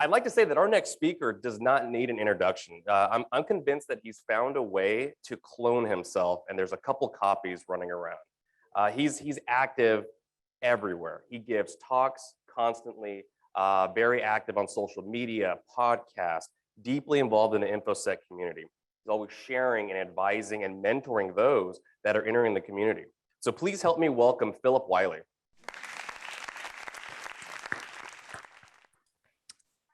I'd like to say that our next speaker does not need an introduction. I'm convinced that he's found a way to clone himself, and there's a couple copies running around. He's active everywhere. He gives talks constantly, very active on social media, podcasts, deeply involved in the InfoSec community. He's always sharing and advising and mentoring those that are entering the community. So please help me welcome Phillip Wyile.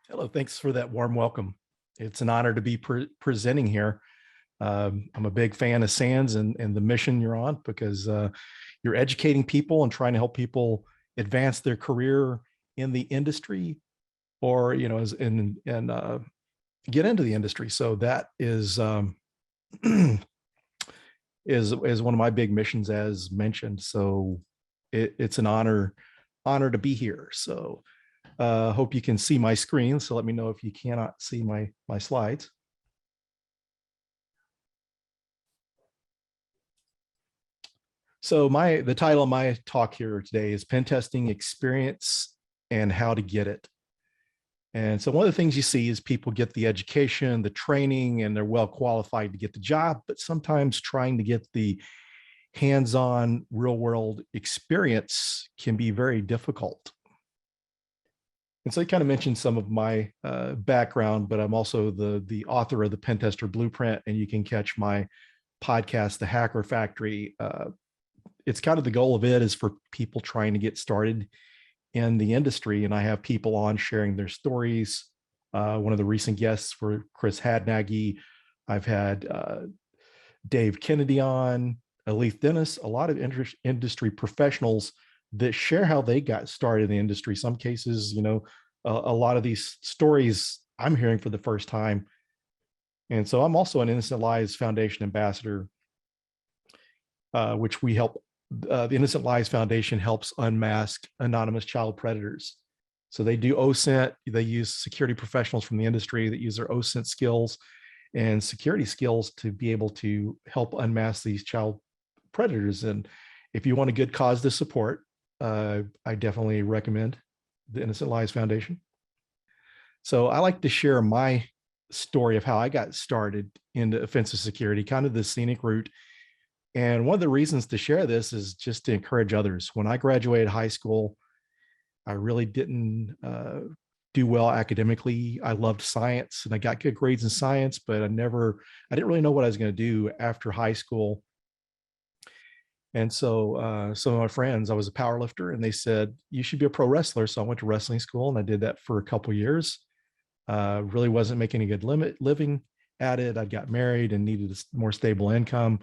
Hello, thanks for that warm welcome. It's an honor to be presenting here. I'm a big fan of SANS and the mission you're on, because you're educating people and trying to help people advance their career in the industry, or get into the industry. So that is is one of my big missions, as mentioned. So it's an honor to be here. So hope you can see my screen. So let me know if you cannot see my slides. So the title of my talk here today is Pen Testing Experience and How to Get It. And so one of the things you see is people get the education, the training, and they're well qualified to get the job, but sometimes trying to get the hands-on real-world experience can be very difficult. And so I kind of mentioned some of my background, but I'm also the author of the Pentester Blueprint, and you can catch my podcast, The Hacker Factory. It's kind of the goal of it is for people trying to get started in the industry, and I have people on sharing their stories. One of the recent guests were Chris Hadnaggy. I've had Dave Kennedy on, Aleth Dennis, a lot of industry professionals that share how they got started in the industry. Some cases, a lot of these stories I'm hearing for the first time. And so I'm also an Innocent Lies Foundation ambassador, which we help. The Innocent Lies Foundation helps unmask anonymous child predators. So they do OSINT. They use security professionals from the industry that use their OSINT skills and security skills to be able to help unmask these child predators. And if you want a good cause to support, I definitely recommend the Innocent Lies Foundation. So I like to share my story of how I got started into offensive security, kind of the scenic route. And one of the reasons to share this is just to encourage others. When I graduated high school, I really didn't do well academically. I loved science and I got good grades in science, but I didn't really know what I was going to do after high school. And so some of my friends, I was a power lifter, and they said, you should be a pro wrestler. So I went to wrestling school, and I did that for a couple of years. Really wasn't making a good living at it. I got married and needed a more stable income.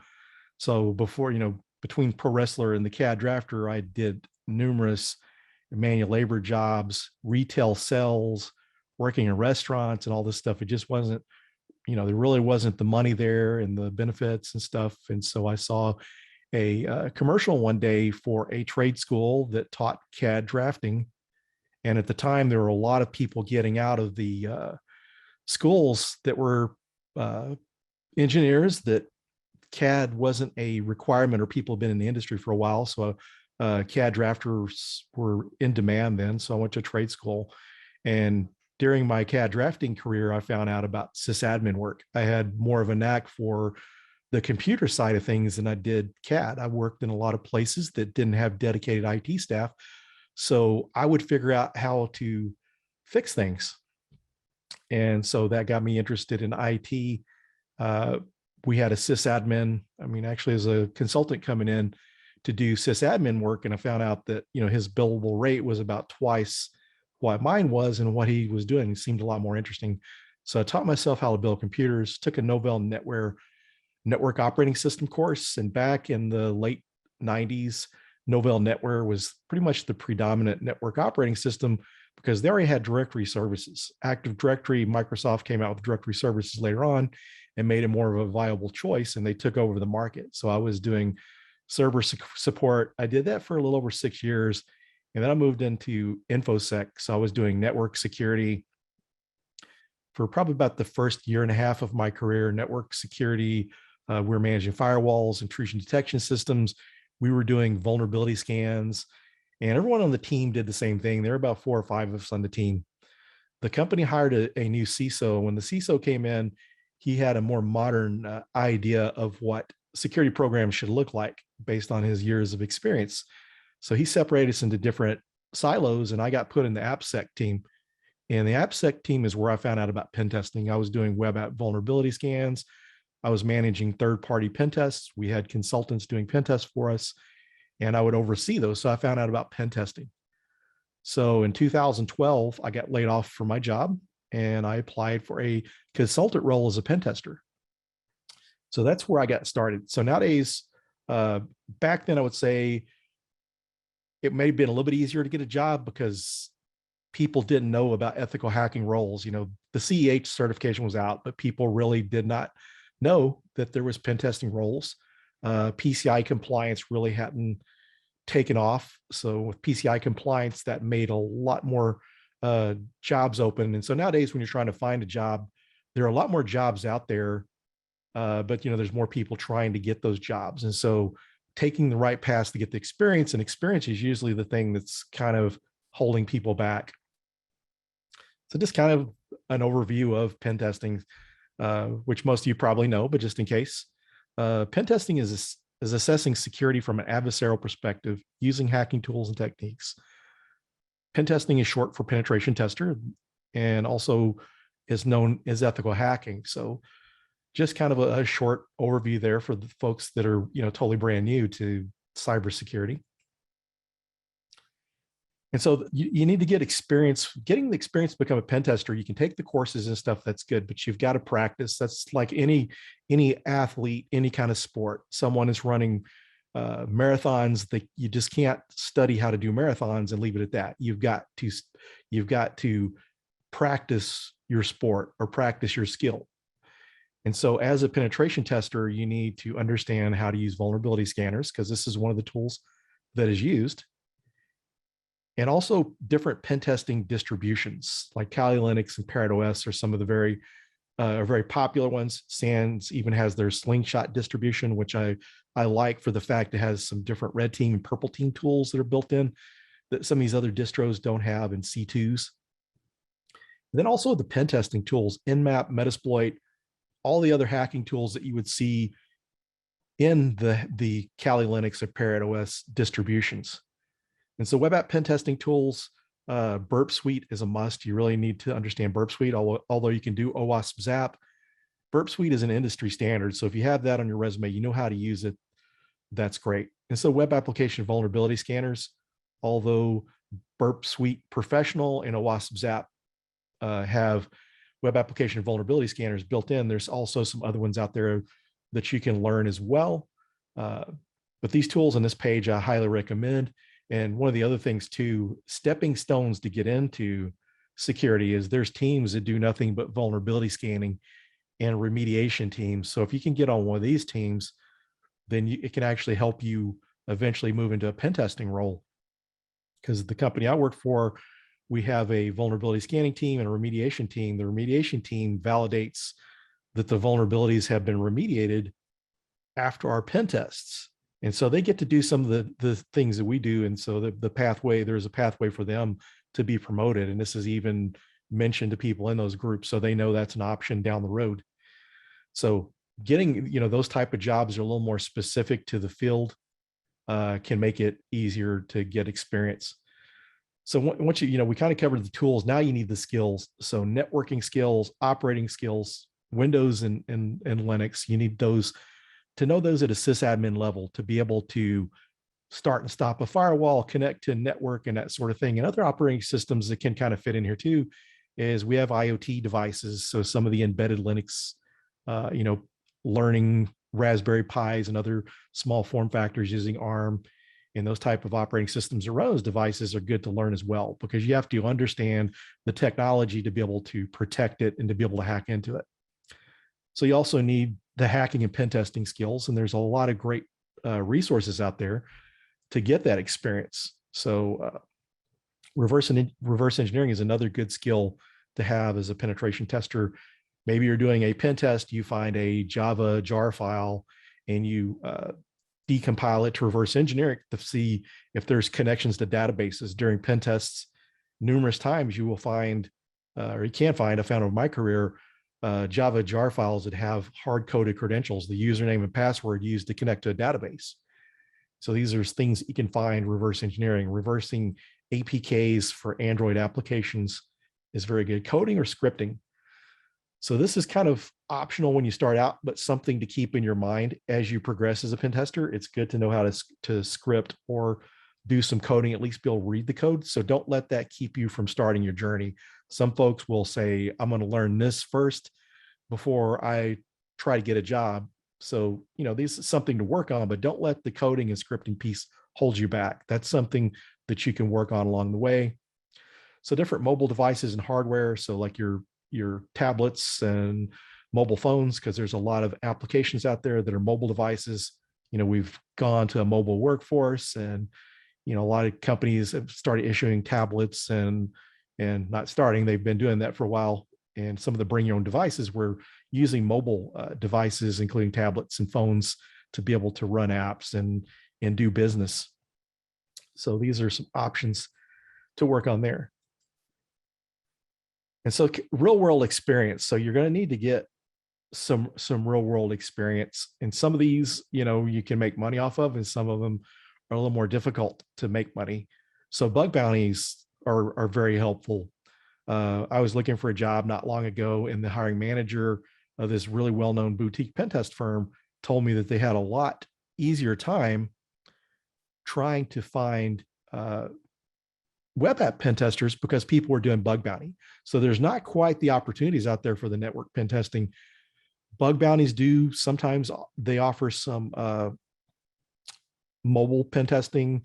So before, between pro wrestler and the CAD drafter, I did numerous manual labor jobs, retail sales, working in restaurants and all this stuff. It just wasn't, there really wasn't the money there and the benefits and stuff. And so I saw a commercial one day for a trade school that taught CAD drafting. And at the time, there were a lot of people getting out of the schools that were engineers, that CAD wasn't a requirement, or people had been in the industry for a while. So CAD drafters were in demand then. So I went to trade school, and during my CAD drafting career, I found out about sysadmin work. I had more of a knack for the computer side of things than I did CAD. I worked in a lot of places that didn't have dedicated IT staff. So I would figure out how to fix things. And so that got me interested in IT. We had a sysadmin, actually as a consultant coming in to do sysadmin work. And I found out that, his billable rate was about twice what mine was, and what he was doing seemed a lot more interesting. So I taught myself how to build computers, took a Novell network operating system course. And back in the late 90s, Novell NetWare was pretty much the predominant network operating system, because they already had directory services. Active Directory, Microsoft came out with directory services later on and made it more of a viable choice, and they took over the market. So I was doing server support. I did that for a little over 6 years, and then I moved into InfoSec. So I was doing network security for probably about the first year and a half of my career. Network security, we were managing firewalls, intrusion detection systems. We were doing vulnerability scans, and everyone on the team did the same thing. There were about 4 or 5 of us on the team. the company hired a new CISO. When the CISO came in, he had a more modern idea of what security programs should look like based on his years of experience. So he separated us into different silos, and I got put in the AppSec team. And the AppSec team is where I found out about pen testing. I was doing web app vulnerability scans. I was managing third-party pen tests. We had consultants doing pen tests for us, and I would oversee those. So I found out about pen testing. So in 2012, I got laid off from my job, and I applied for a consultant role as a pen tester. So that's where I got started. So nowadays, back then, I would say it may have been a little bit easier to get a job because people didn't know about ethical hacking roles. You know, the CEH certification was out, but people really did not know that there was pen testing roles. PCI compliance really hadn't taken off. So with PCI compliance, that made a lot more jobs open. And so nowadays, when you're trying to find a job, there are a lot more jobs out there, but there's more people trying to get those jobs. And so taking the right path to get the experience, and experience is usually the thing that's kind of holding people back. So just kind of an overview of pen testing, which most of you probably know, but just in case. Pen testing is assessing security from an adversarial perspective using hacking tools and techniques. Pen testing is short for penetration tester, and also is known as ethical hacking. So just kind of a short overview there for the folks that are totally brand new to cybersecurity. And so you need to get experience. Getting the experience to become a pen tester, you can take the courses and stuff, that's good, but you've got to practice. That's like any athlete, any kind of sport. Someone is running marathons, that you just can't study how to do marathons and leave it at that. You've got to practice your sport or practice your skill. And so as a penetration tester, you need to understand how to use vulnerability scanners, because this is one of the tools that is used. And also different pen testing distributions like Kali Linux and Parrot OS are some of the very popular ones. SANS even has their Slingshot distribution, which I like for the fact it has some different red team and purple team tools that are built in that some of these other distros don't have in C2s. And then also the pen testing tools, Nmap, Metasploit, all the other hacking tools that you would see in the Kali Linux or Parrot OS distributions. And so web app pen testing tools, Burp Suite is a must. You really need to understand Burp Suite, although you can do OWASP Zap. Burp Suite is an industry standard. So if you have that on your resume, you know how to use it. That's great. And so web application vulnerability scanners, although Burp Suite Professional and OWASP Zap have web application vulnerability scanners built in, there's also some other ones out there that you can learn as well. But these tools on this page, I highly recommend. And one of the other things too, stepping stones to get into security is there's teams that do nothing but vulnerability scanning and remediation teams. So if you can get on one of these teams, then it can actually help you eventually move into a pen testing role. Because the company I work for, we have a vulnerability scanning team and a remediation team. The remediation team validates that the vulnerabilities have been remediated after our pen tests. And so they get to do some of the things that we do. And so there's a pathway for them to be promoted. And this is even mentioned to people in those groups, so they know that's an option down the road. So getting, those type of jobs are a little more specific to the field, can make it easier to get experience. So once we kind of covered the tools, now you need the skills. So networking skills, operating skills, Windows and Linux, you need those to know those at a sysadmin level, to be able to start and stop a firewall, connect to network and that sort of thing. And other operating systems that can kind of fit in here too is we have IoT devices. So some of the embedded Linux, learning Raspberry Pis and other small form factors using ARM and those type of operating systems or those devices are good to learn as well, because you have to understand the technology to be able to protect it and to be able to hack into it. So you also need the hacking and pen testing skills, and there's a lot of great resources out there to get that experience. So reverse engineering is another good skill to have as a penetration tester. Maybe you're doing a pen test, you find a Java jar file, and you decompile it to reverse engineer it to see if there's connections to databases. During pen tests, numerous times you will find or you can find, I found in my career, Java jar files that have hard coded credentials, the username and password used to connect to a database. So these are things you can find reverse engineering. Reversing APKs for Android applications is very good. Coding or scripting. So this is kind of optional when you start out, but something to keep in your mind as you progress as a pen tester. It's good to know how to script or do some coding, at least be able to read the code. So don't let that keep you from starting your journey. Some folks will say, I'm going to learn this first before I try to get a job. So, this is something to work on, but don't let the coding and scripting piece hold you back. That's something that you can work on along the way. So different mobile devices and hardware. So like your tablets and mobile phones, because there's a lot of applications out there that are mobile devices. We've gone to a mobile workforce, and a lot of companies have started issuing tablets and not starting, they've been doing that for a while. And some of the bring your own devices, we're using mobile devices, including tablets and phones, to be able to run apps and do business. So these are some options to work on there. And so real world experience. So you're going to need to get some real world experience. And some of these, you can make money off of, and some of them are a little more difficult to make money. So bug bounties are very helpful. I was looking for a job not long ago, and the hiring manager of this really well-known boutique pen test firm told me that they had a lot easier time trying to find web app pen testers because people were doing bug bounty. So there's not quite the opportunities out there for the network pen testing. Bug bounties do sometimes, they offer some mobile pen testing,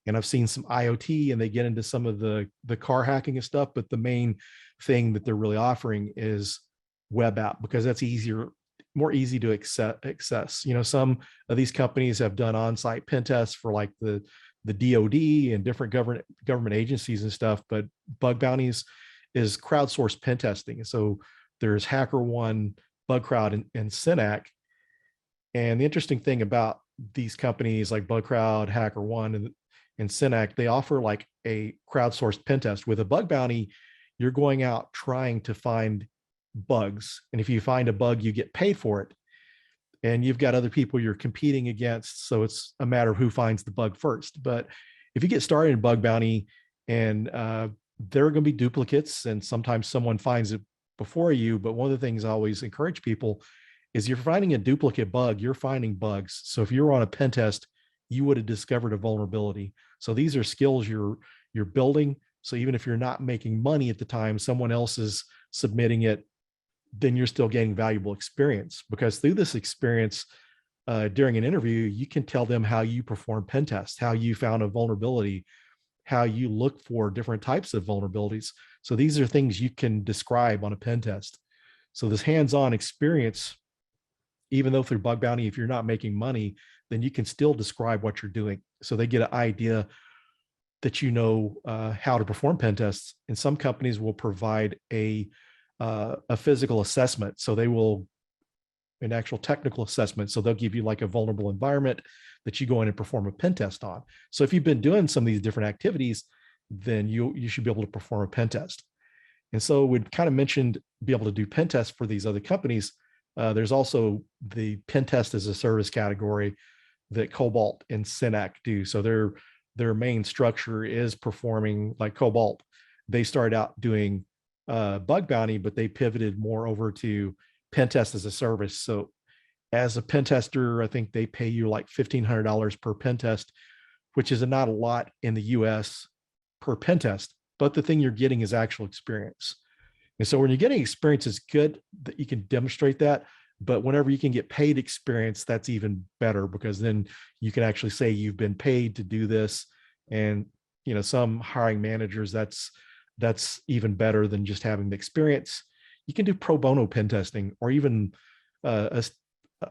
and I've seen some IoT, and they get into some of the car hacking and stuff. But the main thing that they're really offering is web app, because that's more easy to access. Some of these companies have done on-site pen tests for like the DoD and different government agencies and stuff, but bug bounties is crowdsourced pen testing. So there's HackerOne, BugCrowd, and Synack. And the interesting thing about these companies like BugCrowd, HackerOne, and Synack, they offer like a crowdsourced pen test. With a bug bounty, you're going out trying to find bugs. And if you find a bug, you get paid for it. And you've got other people you're competing against. So it's a matter of who finds the bug first. But if you get started in bug bounty, and there are going to be duplicates, and sometimes someone finds it before you. But one of the things I always encourage people is, you're finding a duplicate bug, you're finding bugs. So if you're on a pen test, you would have discovered a vulnerability. So these are skills you're building. So even if you're not making money at the time, someone else is submitting it, then you're still getting valuable experience, because through this experience during an interview, you can tell them how you perform pen tests, how you found a vulnerability, how you look for different types of vulnerabilities. So these are things you can describe on a pen test. So this hands-on experience, even though through bug bounty, if you're not making money, then you can still describe what you're doing. So they get an idea that how to perform pen tests. And some companies will provide a physical assessment. So they will, an actual technical assessment. So they'll give you like a vulnerable environment that you go in and perform a pen test on. So if you've been doing some of these different activities, then you should be able to perform a pen test. And so we'd kind of mentioned be able to do pen tests for these other companies. There's also the pen test as a service category that Cobalt and Synack do. So their main structure is performing like Cobalt. They started out doing bug bounty, but they pivoted more over to pen test as a service. So as a pen tester, I think they pay you like $1,500 per pen test, which is not a lot in the US per pen test, but the thing you're getting is actual experience. And so when you're getting experience, it's good that you can demonstrate that. But whenever you can get paid experience, that's even better, because then you can actually say you've been paid to do this. And, some hiring managers, that's even better than just having the experience. You can do pro bono pen testing, or even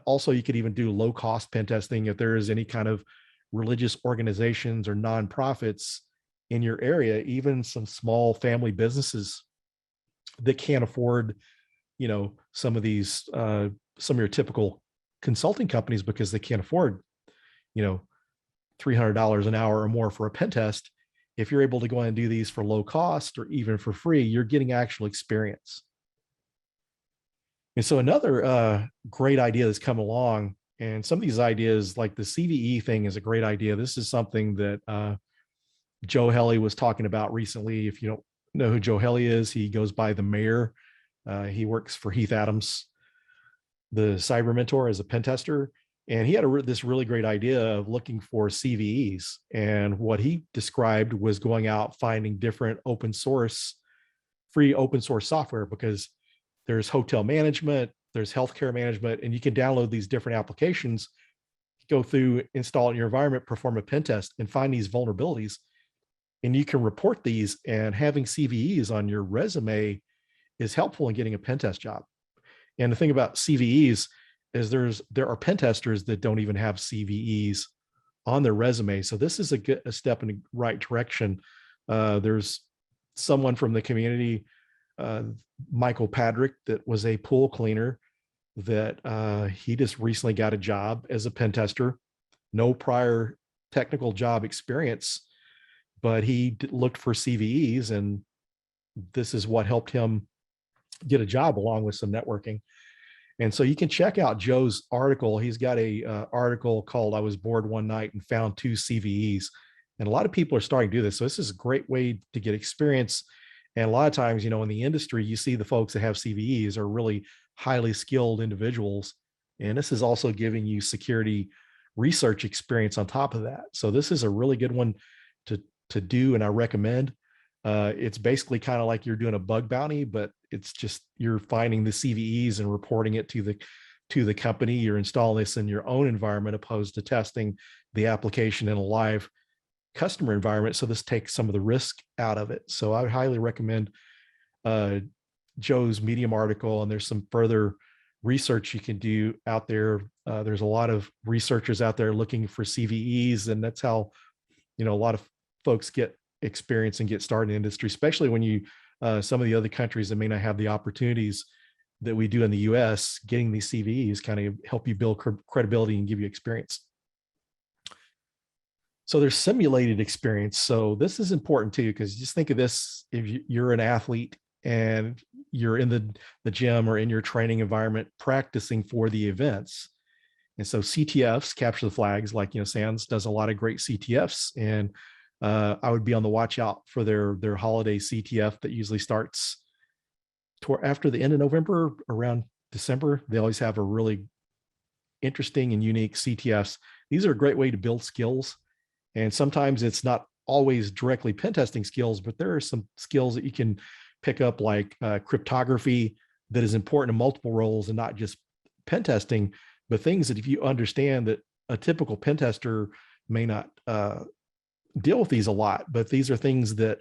also you could even do low cost pen testing if there is any kind of religious organizations or nonprofits in your area, even some small family businesses that can't afford, some of these, some of your typical consulting companies, because they can't afford, $300 an hour or more for a pen test. if you're able to go and do these for low cost or even for free, you're getting actual experience. And so another great idea that's come along, and some of these ideas like the CVE thing is a great idea. This is something that Joe Helly was talking about recently. If you don't know who Joe Helly is, he goes by the mayor. He works for Heath Adams, the cyber mentor, as a pen tester. And he had this really great idea of looking for CVEs. And what he described was going out, finding different free open source software, because there's hotel management, there's healthcare management, and you can download these different applications, go through, install it in your environment, perform a pen test, and find these vulnerabilities. And you can report these, and having CVEs on your resume is helpful in getting a pen test job. And the thing about CVEs is there are pen testers that don't even have CVEs on their resume. So this is a step in the right direction. There's someone from the community, Michael Padrick, that was a pool cleaner, that he just recently got a job as a pen tester, no prior technical job experience, but he looked for CVEs, and this is what helped him get a job, along with some networking. And so you can check out Joe's article. He's got a article called "I Was Bored One Night and Found 2 CVEs." And a lot of people are starting to do this. So this is a great way to get experience. And a lot of times, in the industry, you see the folks that have CVEs are really highly skilled individuals. And this is also giving you security research experience on top of that. So this is a really good one to do, and I recommend. It's basically kind of like you're doing a bug bounty, but it's just you're finding the CVEs and reporting it to the company. You're installing this in your own environment, opposed to testing the application in a live customer environment. So this takes some of the risk out of it. So I would highly recommend Joe's Medium article, and there's some further research you can do out there. There's a lot of researchers out there looking for CVEs, and that's how a lot of folks get experience and get started in the industry, especially when you some of the other countries that may not have the opportunities that we do in the US. Getting these CVEs kind of help you build credibility and give you experience. So there's simulated experience. So this is important too, because just think of this: if you're an athlete and you're in the gym or in your training environment practicing for the events. And so CTFs, capture the flags, like SANS does a lot of great CTFs, and I would be on the watch out for their holiday CTF that usually starts after the end of November, around December. They always have a really interesting and unique CTFs. These are a great way to build skills. And sometimes it's not always directly pen testing skills, but there are some skills that you can pick up, like cryptography, that is important in multiple roles and not just pen testing, but things that if you understand, that a typical pen tester may not deal with these a lot, but these are things that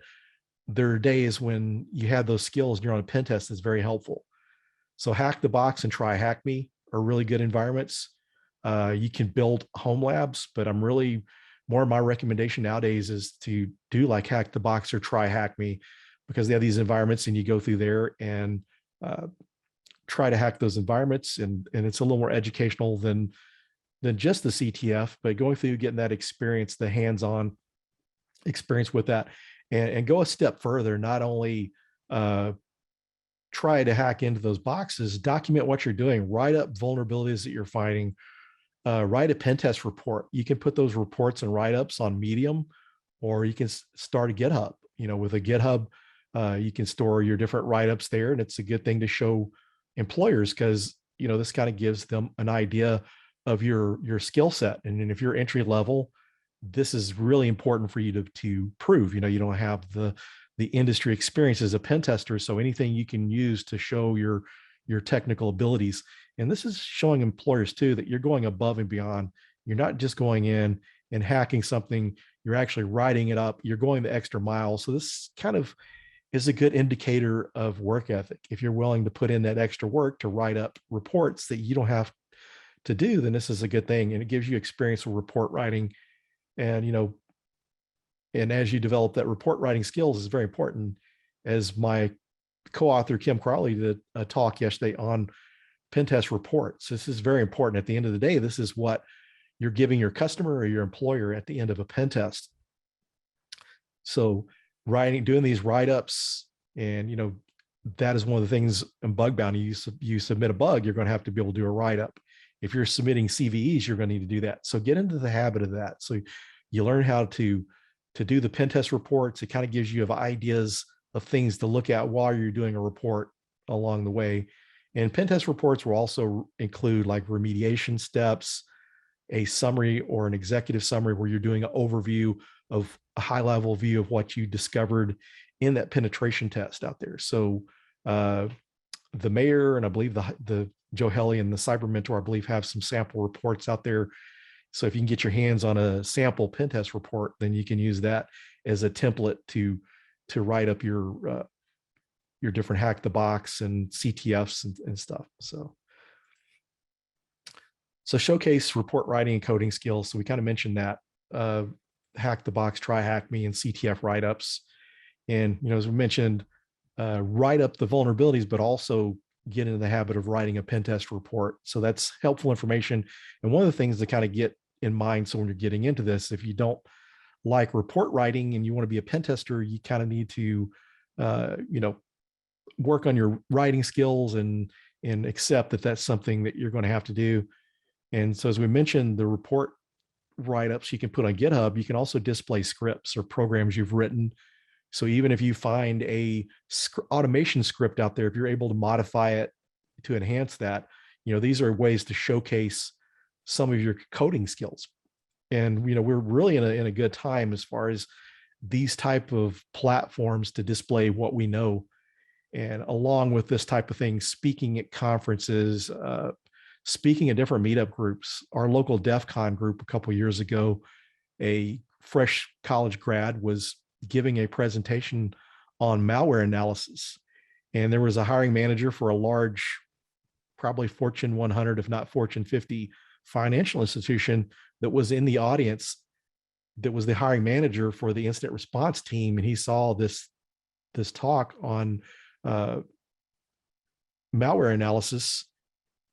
there are days when you have those skills and you're on a pen test that's very helpful. So Hack the Box and Try Hack Me are really good environments. You can build home labs, but more of my recommendation nowadays is to do like Hack the Box or Try Hack Me, because they have these environments and you go through there and try to hack those environments. And it's a little more educational than just the CTF, but going through, getting that experience, the hands-on experience with that, and go a step further. Not only try to hack into those boxes, document what you're doing, write up vulnerabilities that you're finding, write a pen test report. You can put those reports and write-ups on Medium, or you can start a GitHub. With a GitHub, you can store your different write-ups there, and it's a good thing to show employers, because this kind of gives them an idea of your skill set. And then if you're entry level, this is really important for you to prove. You don't have the industry experience as a pen tester, so anything you can use to show your technical abilities. And this is showing employers too that you're going above and beyond. You're not just going in and hacking something, you're actually writing it up, you're going the extra mile. So this kind of is a good indicator of work ethic. If you're willing to put in that extra work to write up reports that you don't have to do, then this is a good thing. And it gives you experience with report writing. And, and as you develop that report writing skills is very important. As my co-author, Kim Crowley, did a talk yesterday on pen test reports. This is very important. At the end of the day, this is what you're giving your customer or your employer at the end of a pen test. So doing these write-ups, and that is one of the things in bug bounty. You submit a bug, you're going to have to be able to do a write-up. If you're submitting CVEs, you're going to need to do that. So get into the habit of that. So you learn how to do the pen test reports. It kind of gives you ideas of things to look at while you're doing a report along the way. And pen test reports will also include like remediation steps, a summary or an executive summary where you're doing an overview of a high level view of what you discovered in that penetration test out there. So the mayor and I believe the Joe Helly and the Cyber Mentor, I believe, have some sample reports out there. So if you can get your hands on a sample pen test report, then you can use that as a template to write up your different hack the box and CTFs and stuff. So showcase report writing and coding skills. So we kind of mentioned that hack the box, try hack me, and CTF write-ups. And as we mentioned, write up the vulnerabilities, but also get into the habit of writing a pen test report. So that's helpful information. And one of the things to kind of get in mind, so when you're getting into this, if you don't like report writing and you want to be a pen tester, you kind of need to work on your writing skills and accept that that's something that you're going to have to do. And so as we mentioned, the report write-ups you can put on GitHub, you can also display scripts or programs you've written. So even if you find a automation script out there, if you're able to modify it to enhance that, these are ways to showcase some of your coding skills. And we're really in a good time as far as these type of platforms to display what we know. And along with this type of thing, speaking at conferences, speaking at different meetup groups. Our local DEF CON group a couple of years ago, a fresh college grad was giving a presentation on malware analysis. And there was a hiring manager for a large, probably Fortune 100, if not Fortune 50 financial institution that was in the audience, that was the hiring manager for the incident response team. And he saw this talk on malware analysis,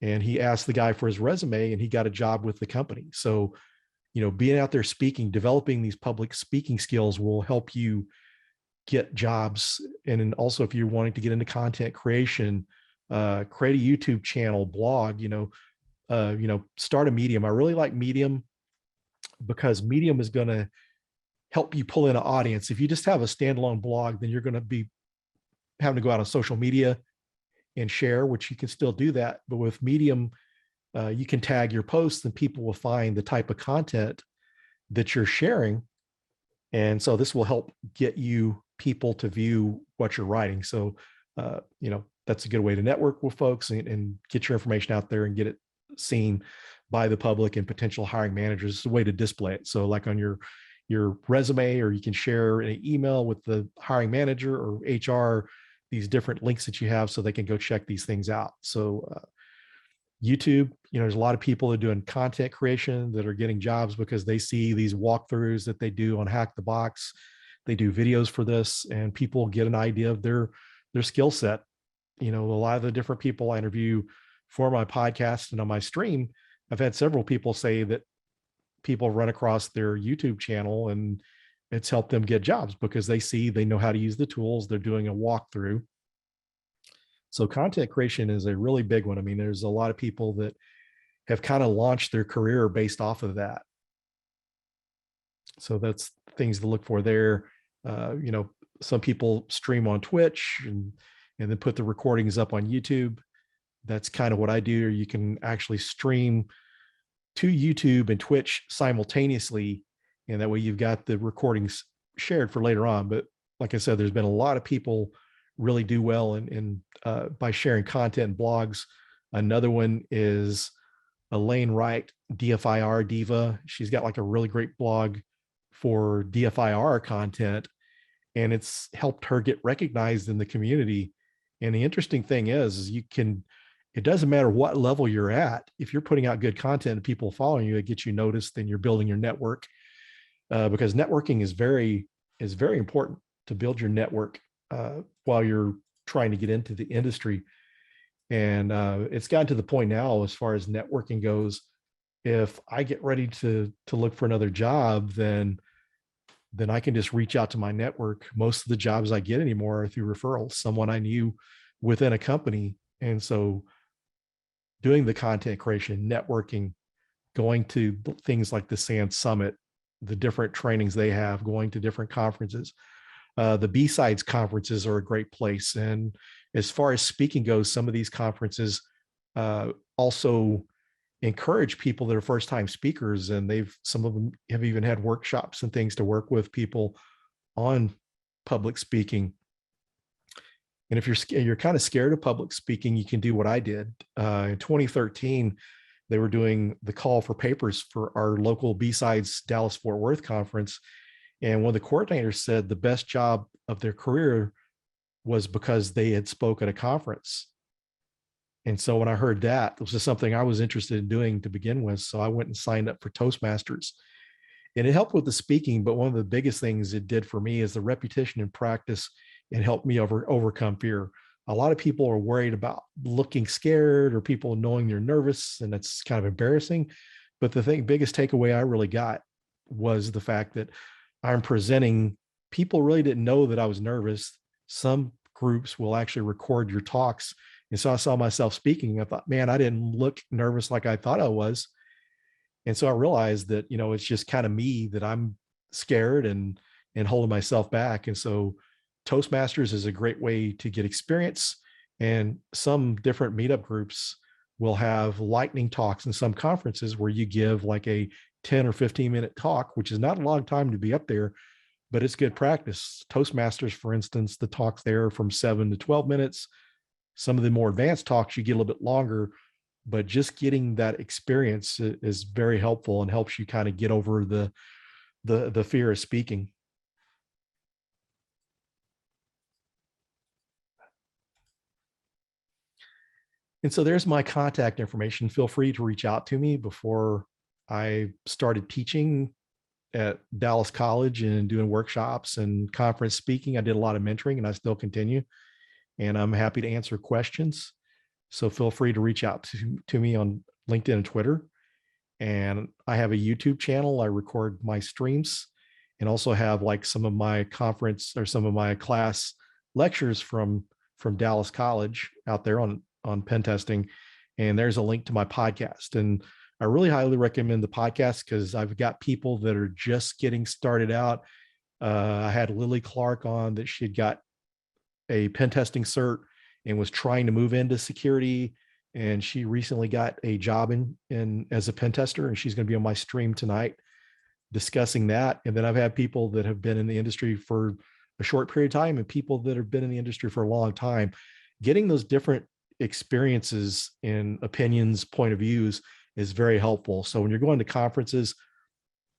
and he asked the guy for his resume, and he got a job with the company. So, being out there speaking, developing these public speaking skills will help you get jobs. And then also, if you're wanting to get into content creation, create a YouTube channel, blog, start a Medium. I really like Medium because Medium is going to help you pull in an audience. If you just have a standalone blog, then you're going to be having to go out on social media and share, which you can still do that. But with Medium, you can tag your posts and people will find the type of content that you're sharing. And so this will help get you people to view what you're writing. So, that's a good way to network with folks and get your information out there and get it seen by the public and potential hiring managers. It's a way to display it. So like on your resume, or you can share an email with the hiring manager or HR, these different links that you have so they can go check these things out. So YouTube, there's a lot of people that are doing content creation that are getting jobs because they see these walkthroughs that they do on Hack the Box. They do videos for this, and people get an idea of their skill set. A lot of the different people I interview for my podcast and on my stream, I've had several people say that people run across their YouTube channel and it's helped them get jobs because they know how to use the tools. They're doing a walkthrough. So content creation is a really big one. I mean, there's a lot of people that have kind of launched their career based off of that. So that's things to look for there. Some people stream on Twitch and then put the recordings up on YouTube. That's kind of what I do. You can actually stream to YouTube and Twitch simultaneously, and that way you've got the recordings shared for later on. But like I said, there's been a lot of people really do well by sharing content and blogs. Another one is Elaine Wright, DFIR Diva. She's got like a really great blog for DFIR content, and it's helped her get recognized in the community. And the interesting thing is it doesn't matter what level you're at. If you're putting out good content and people following you, it gets you noticed, and you're building your network, because networking is very important to build your network while you're trying to get into the industry. And it's gotten to the point now, as far as networking goes, if I get ready to look for another job, then then I can just reach out to my network. Most of the jobs I get anymore are through referrals, someone I knew within a company. And so doing the content creation, networking, going to things like the SANS Summit, the different trainings they have, going to different conferences. The B-Sides conferences are a great place. And as far as speaking goes, some of these conferences also encourage people that are first-time speakers, and some of them have even had workshops and things to work with people on public speaking. And if you're kind of scared of public speaking, you can do what I did. In 2013, they were doing the call for papers for our local B-Sides Dallas Fort Worth conference. And one of the coordinators said the best job of their career was because they had spoke at a conference. And so when I heard that, this was something I was interested in doing to begin with. So I went and signed up for Toastmasters. And it helped with the speaking, but one of the biggest things it did for me is the repetition and practice. It helped me overcome fear. A lot of people are worried about looking scared or people knowing they're nervous, and that's kind of embarrassing. But the biggest takeaway I really got was the fact that I'm presenting. People really didn't know that I was nervous. Some groups will actually record your talks. And so I saw myself speaking. I thought, man, I didn't look nervous like I thought I was. And so I realized that, it's just kind of me, that I'm scared and holding myself back. And so Toastmasters is a great way to get experience. And some different meetup groups will have lightning talks in some conferences where you give like a 10 or 15-minute talk, which is not a long time to be up there, but it's good practice. Toastmasters, for instance, the talks there are from 7 to 12 minutes. Some of the more advanced talks, you get a little bit longer, but just getting that experience is very helpful and helps you kind of get over the fear of speaking. And so there's my contact information. Feel free to reach out to me. Before I started teaching at Dallas College and doing workshops and conference speaking, I did a lot of mentoring, and I still continue. And I'm happy to answer questions. So feel free to reach out to me on LinkedIn and Twitter. And I have a YouTube channel. I record my streams and also have like some of my conference or some of my class lectures from Dallas College out there on pen testing. And there's a link to my podcast. And I really highly recommend the podcast because I've got people that are just getting started out. I had Lily Clark on that she had got a pen testing cert and was trying to move into security. And she recently got a job in as a pen tester, and she's going to be on my stream tonight discussing that. And then I've had people that have been in the industry for a short period of time and people that have been in the industry for a long time. Getting those different experiences and opinions, point of views is very helpful. So when you're going to conferences,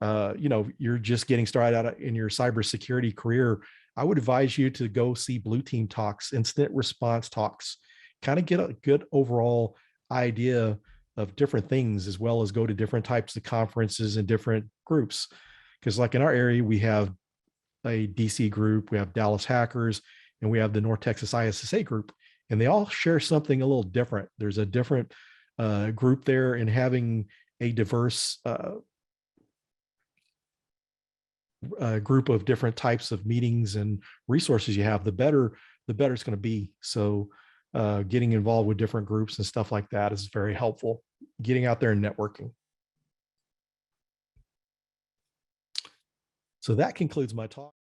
you're just getting started out in your cybersecurity career, I would advise you to go see Blue Team talks, incident response talks, kind of get a good overall idea of different things, as well as go to different types of conferences and different groups. Because like in our area, we have a DC group, we have Dallas Hackers, and we have the North Texas ISSA group, and they all share something a little different. There's a different group there, and having a diverse group of different types of meetings and resources you have, the better it's going to be. So getting involved with different groups and stuff like that is very helpful. Getting out there and networking. So that concludes my talk.